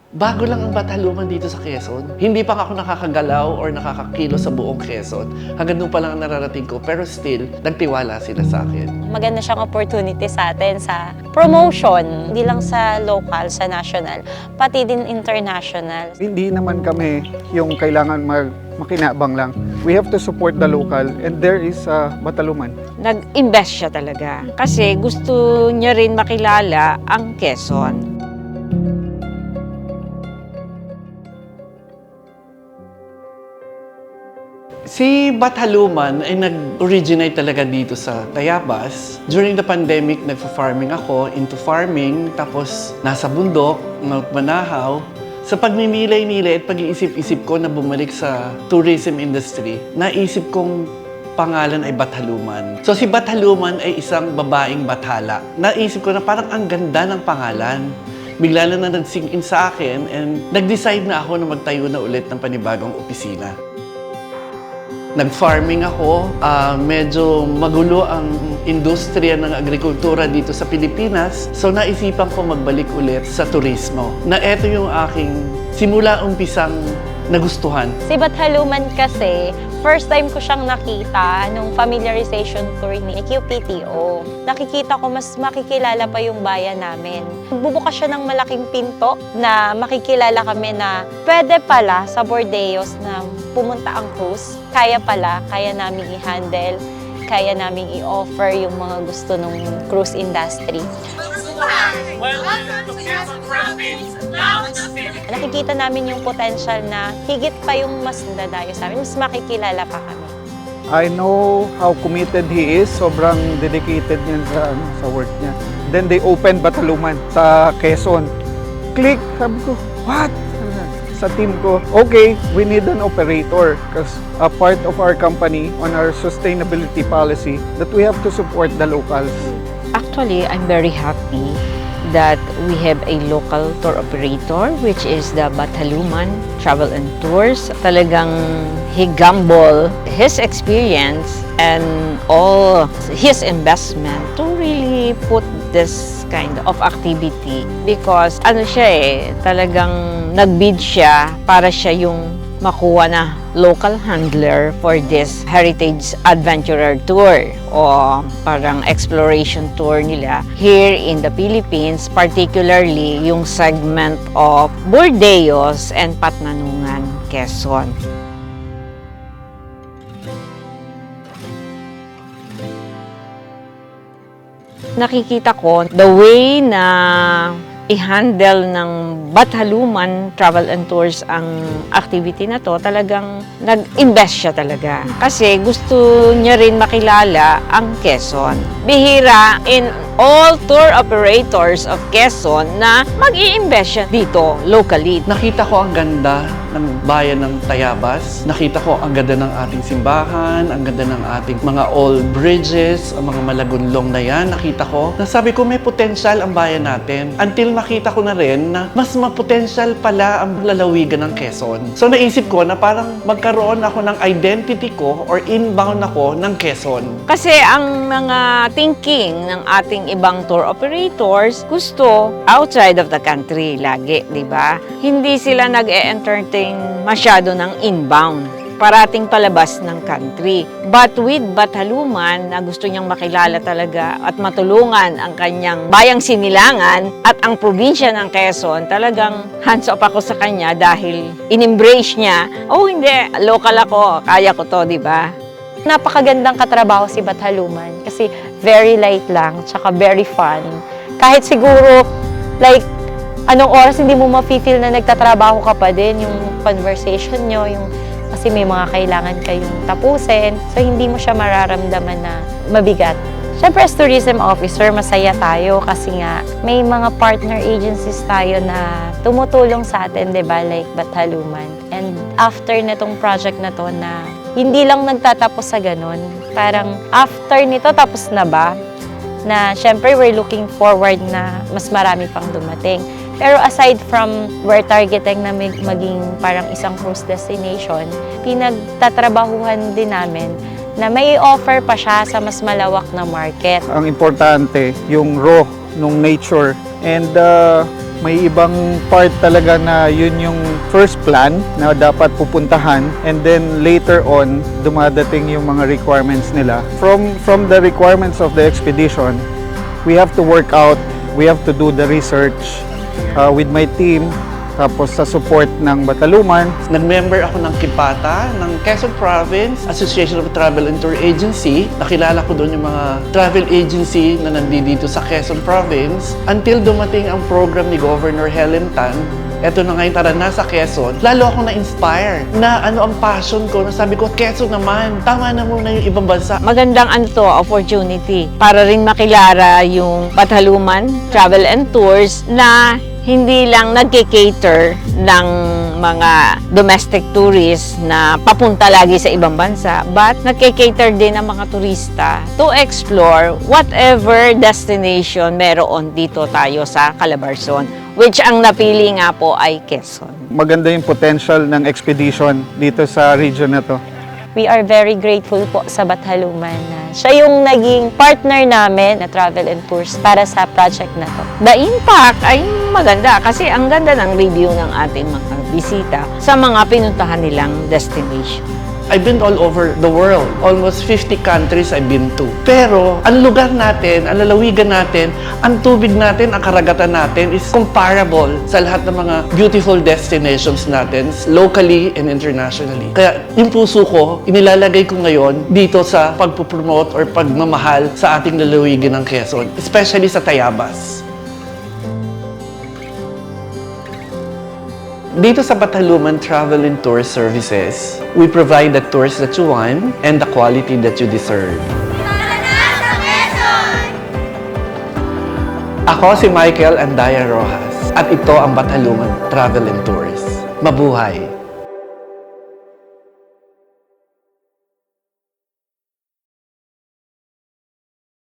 Bago lang ang Bataluman dito sa Quezon. Hindi pa ako nakakagalaw or nakakakilo sa buong Quezon. Hanggang doon pa lang ang nararating ko. Pero still, nagtiwala sila sa akin. Maganda siyang opportunity sa atin sa promotion. Hindi lang sa local, sa national, pati din international. Hindi naman kami yung kailangan makinabang lang. We have to support the local and there is Bataluman. Nag-invest siya talaga kasi gusto niya rin makilala ang Quezon. Si Bataluman ay nag-originate talaga dito sa Tayabas. During the pandemic, nagfa-farming ako, into farming, tapos nasa bundok, magmanahaw. Sa pagninilay-nilay at pag-iisip-isip ko na bumalik sa tourism industry, naisip kong pangalan ay Bataluman. So si Bataluman ay isang babaeng bathala. Naisip ko na parang ang ganda ng pangalan. Bigla na nag-sink in sa akin and nag-decide na ako na magtayo na ulit ng panibagong opisina. Nag-farming ako, medyo magulo ang industriya ng agrikultura dito sa Pilipinas. So naisipan ko magbalik ulit sa turismo. Na eto yung aking simula umpisang nagustuhan. Si Bataluman kasi, first time ko siyang nakita nung familiarization tour ni QPTO. Nakikita ko mas makikilala pa yung bayan namin. Bubukas siya ng malaking pinto na makikilala kami na pwede pala sa Bordeos na pumunta ang cruise. Kaya pala, kaya namin i-handle, kaya namin i-offer yung mga gusto ng cruise industry. Nakikita namin yung potential na higit pa yung mas dadayo sa amin, mas makikilala pa kami. I know how committed he is. Sobrang dedicated niya sa work niya. Then they opened Bataluman sa Quezon. Click! Sabi ko, what? Sa team ko, okay, we need an operator because a part of our company on our sustainability policy that we have to support the locals. Actually, I'm very happy that we have a local tour operator which is the Bataluman Travel and Tours. Talagang he gamble his experience and all his investment to really put this kind of activity because ano siya talagang nagbid siya para siya yung makuha na local handler for this Heritage Adventurer Tour o parang exploration tour nila here in the Philippines, particularly yung segment of Bordeos and Patnanungan, Quezon. Nakikita ko the way na i-handle ng Bataluman Travel and Tours ang activity na to, talagang nag-invest siya talaga. Kasi gusto niya rin makilala ang Quezon. Bihira in all tour operators of Quezon na mag-i-invest siya dito locally. Nakita ko ang ganda ng bayan ng Tayabas. Nakita ko ang ganda ng ating simbahan, ang ganda ng ating mga old bridges, ang mga malagunlong na yan. Nakita ko, nasabi ko may potential ang bayan natin. Until nakita ko na rin na mas ma-potential pala ang lalawigan ng Quezon. So naisip ko na parang magkaroon ako ng identity ko or inbound ako ng Quezon. Kasi ang mga thinking ng ating ibang tour operators gusto outside of the country lagi, di ba? Hindi sila nag-e-entertain masyado ng inbound. Parating palabas ng country. But with Bataluman, na gusto niyang makilala talaga at matulungan ang kanyang bayang Sinilangan at ang probinsya ng Quezon, talagang hands off ako sa kanya dahil in-embrace niya, oh hindi, local ako, kaya ko to, di ba? Napakagandang katrabaho si Bataluman kasi very light lang, tsaka very fun. Kahit siguro, like, anong oras hindi mo ma-feel na nagtatrabaho ka pa din, yung conversation nyo, kasi may mga kailangan kayong tapusin. So, hindi mo siya mararamdaman na mabigat. Siyempre, as tourism officer, masaya tayo kasi nga may mga partner agencies tayo na tumutulong sa atin, di ba? Like Bataluman. And after nitong project na to na hindi lang nagtatapos sa ganun, parang after nito, tapos na ba? Na siyempre, we're looking forward na mas marami pang dumating. Pero aside from we're targeting na maging parang isang cruise destination, pinagtatrabahuhan din namin na may offer pa siya sa mas malawak na market. Ang importante, yung raw nung nature and May ibang part talaga na yun yung first plan na dapat pupuntahan, and then later on, dumadating yung mga requirements nila. From the requirements of the expedition, we have to work out, we have to do the research with my team, tapos sa support ng Bataluman. Nag-member ako ng KIPATA, ng Quezon Province Association of Travel and Tour Agency. Nakilala ko doon yung mga travel agency na nandito sa Quezon Province. Until dumating ang program ni Governor Helen Tan, eto na ngayon, tara na sa Quezon. Lalo ako na-inspire na ano ang passion ko. Sabi ko, Quezon naman, tama na muna yung ibang bansa. Magandang opportunity para rin makilala yung Bataluman Travel and Tours na hindi lang nagke-cater ng mga domestic tourists na papunta lagi sa ibang bansa, but nagke-cater din ng mga turista to explore whatever destination meron dito tayo sa Calabarzon, which ang napili nga po ay Quezon. Maganda yung potential ng expedition dito sa region na to. We are very grateful po sa Bataluman na siya yung naging partner namin na travel and tours para sa project na to. The impact ay maganda kasi ang ganda ng review ng ating mga bisita sa mga pinuntahan nilang destination. I've been all over the world. Almost 50 countries I've been to. Pero, ang lugar natin, ang lalawigan natin, ang tubig natin, ang karagatan natin is comparable sa lahat ng mga beautiful destinations natin, locally and internationally. Kaya, yung puso ko, inilalagay ko ngayon dito sa pagpupromote or pagmamahal sa ating lalawigan ng Quezon, especially sa Tayabas. Dito sa Bataluman Travel and Tour Services, we provide the tours that you want and the quality that you deserve. Ako si Michael Andaya Rojas at ito ang Bataluman Travel and Tours. Mabuhay!